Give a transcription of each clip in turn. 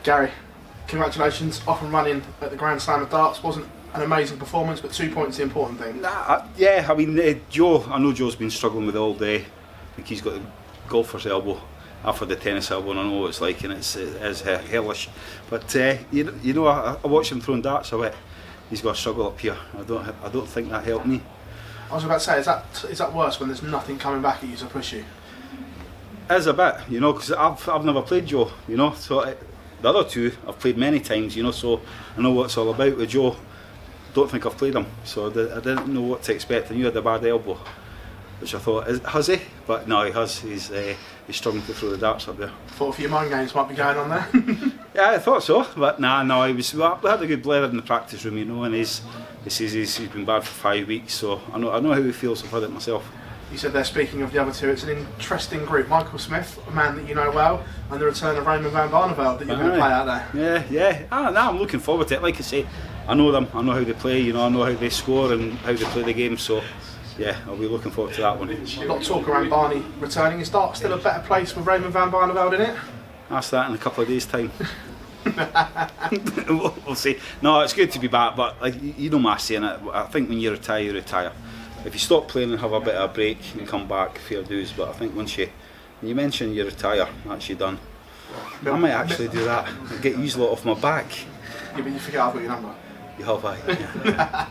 Gary, congratulations, off and running at the Grand Slam of Darts. Wasn't an amazing performance, but 2 points the important thing. Yeah, I mean, Joe, I know Joe's been struggling with it all day. I think he's got the golfer's elbow after the tennis elbow, and I know what it's like, and it is hellish. But you know, I watched him throwing darts. I went, he's got a struggle up here. I don't think that helped me. I was about to say, is that worse when there's nothing coming back at you to push you? It is a bit, you know, because I've never played Joe, you know. So the other two I've played many times, you know. So I know what it's all about. With Joe, don't think I've played him, so I didn't know what to expect. And you had a bad elbow, which I thought, has he? But no, he has. He's struggling to throw the darts up there. Thought a few mind games might be going on there. Yeah, I thought so, but no, we had a good blather in the practice room, you know, and he says he's been bad for 5 weeks, so I know how he feels. I've had it myself. You said there, speaking of the other two, it's an interesting group. Michael Smith, a man that you know well, and the return of Raymond van Barneveld that you're going to play out there. Yeah. I'm looking forward to it. Like I say, I know them, I know how they play, you know, I know how they score and how they play the game, so yeah, I'll be looking forward to that one. A lot of talk around Barney returning. Is Darts still a better place with Raymond van Barneveld in it? Ask that in a couple of days' time. We'll see. No, it's good to be back, but like, you know my saying it, I think when you retire, you retire. If you stop playing and have a bit of a break and come back, fair dues, but I think when you mention you retire, that's you done. I might actually do that. I'll get used a lot off my back. Yeah, but you forget I've got your number. You have, yeah.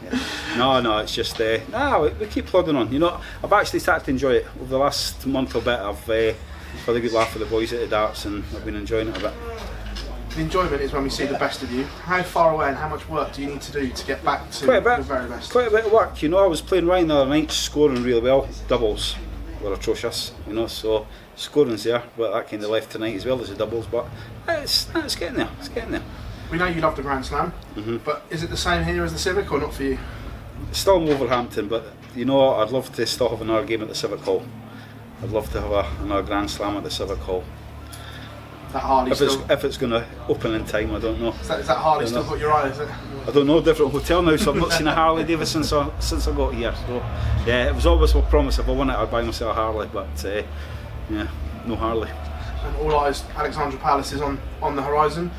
No, it's just, we keep plodding on. You know, I've actually started to enjoy it. Over the last month or bit, I've had a good laugh with the boys at the darts, and I've been enjoying it a bit. The enjoyment is when we see the best of you. How far away and how much work do you need to do to get back to the very best? Quite a bit of work, you know. I was playing Ryan the other night, scoring really well. Doubles were atrocious, you know, so scoring's there, but that kind of left tonight as well as the doubles, but it's getting there, We know you love the Grand Slam, but is it the same here as the Civic or not for you? It's still in Wolverhampton, but you know, I'd love to still have another game at the Civic Hall. I'd love to have another Grand Slam at the Civic Hall. That Harley if it's going to open in time, I don't know. Is that Harley still got your eye, is it? I don't know, different hotel now, so I've not seen a Harley Davidson since I got here. So yeah, it was always my promise, if I won it I'd buy myself a Harley, but yeah, no Harley. And all eyes, Alexandra Palace is on the horizon.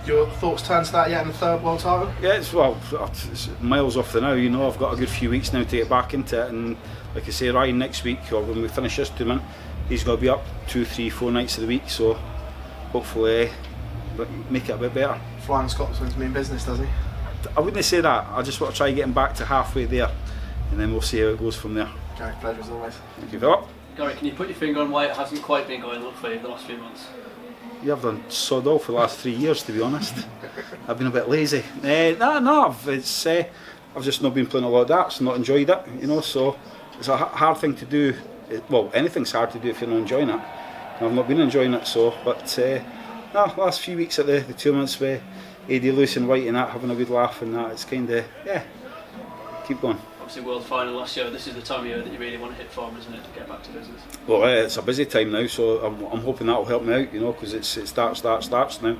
Your thoughts turn to that yet in the third world title? Yeah, it's miles off the now, you know. I've got a good few weeks now to get back into it, and like I say, Ryan next week, or when we finish this tournament, he's going to be up 2, 3, 4 nights of the week, so hopefully make it a bit better. Flying Scotsman's mean business, does he? I wouldn't say that. I just want to try getting back to halfway there, and then we'll see how it goes from there. Gary, pleasure as always. Thank you, Philip. Gary, can you put your finger on why it hasn't quite been going up for you the last few months? Yeah, I've done sod all for the last 3 years, to be honest. I've been a bit lazy. I've just not been playing a lot of darts, not enjoyed it, you know, so it's a hard thing to do. Well, anything's hard to do if you're not enjoying it. I've not been enjoying it, so, but last few weeks at the tournaments with Eddie Lewis and White and that, having a good laugh and that, it's kind of, keep going. Obviously World Final last year, this is the time of year that you really want to hit form, isn't it, to get back to business? Well, it's a busy time now, so I'm hoping that will help me out, you know, because it starts now for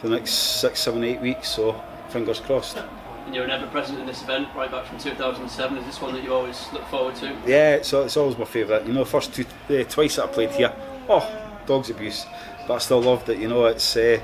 the next 6, 7, 8 weeks, so fingers crossed. And you're an ever-present in this event, right back from 2007. Is this one that you always look forward to? Yeah, it's always my favourite. You know, the first twice that I played here, dog's abuse, but I still loved it. You know, it's stayed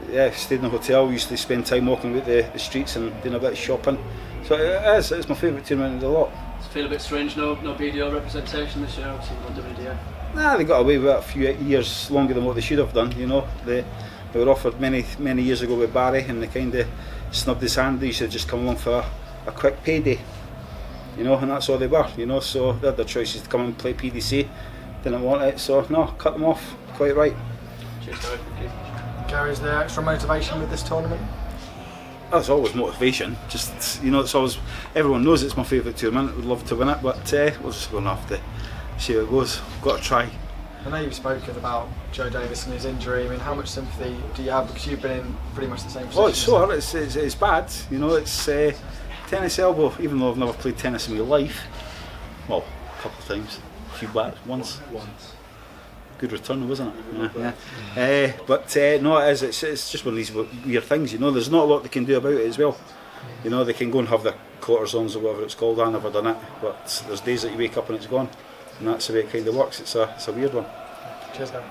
in the hotel. We used to spend time walking about the streets and doing a bit of shopping. So it's my favourite tournament of the lot. Does it feel a bit strange? No BDO representation this year, obviously no WDF. Nah, they got away with it a few years longer than what they should have done. You know, they were offered many years ago with Barry, and they kind of snubbed his hand. They used to just come along for a quick payday, you know, and that's all they were, you know. So they had their choices to come and play PDC, didn't want it, so no, cut them off. Quite right. Cheers, Gary. Thank you. Gary, is there extra motivation with this tournament? There's always motivation. Just, you know, it's always, everyone knows it's my favourite tournament. Would love to win it, but we're just going to have to see how it goes. Got to try. I know you've spoken about Joe Davis and his injury. I mean, how much sympathy do you have, because you've been in pretty much the same position? Oh, it's so hard. It's bad. You know, it's tennis elbow. Even though I've never played tennis in my life, well, a couple of times, a few bats, once. Good return, wasn't it? Yeah. But no, it is. It's just one of these weird things. You know, there's not a lot they can do about it as well. You know, they can go and have their cortisons or whatever it's called. I've never done it, but there's days that you wake up and it's gone, and that's the way it kind of works. It's a weird one. Cheers, Gary.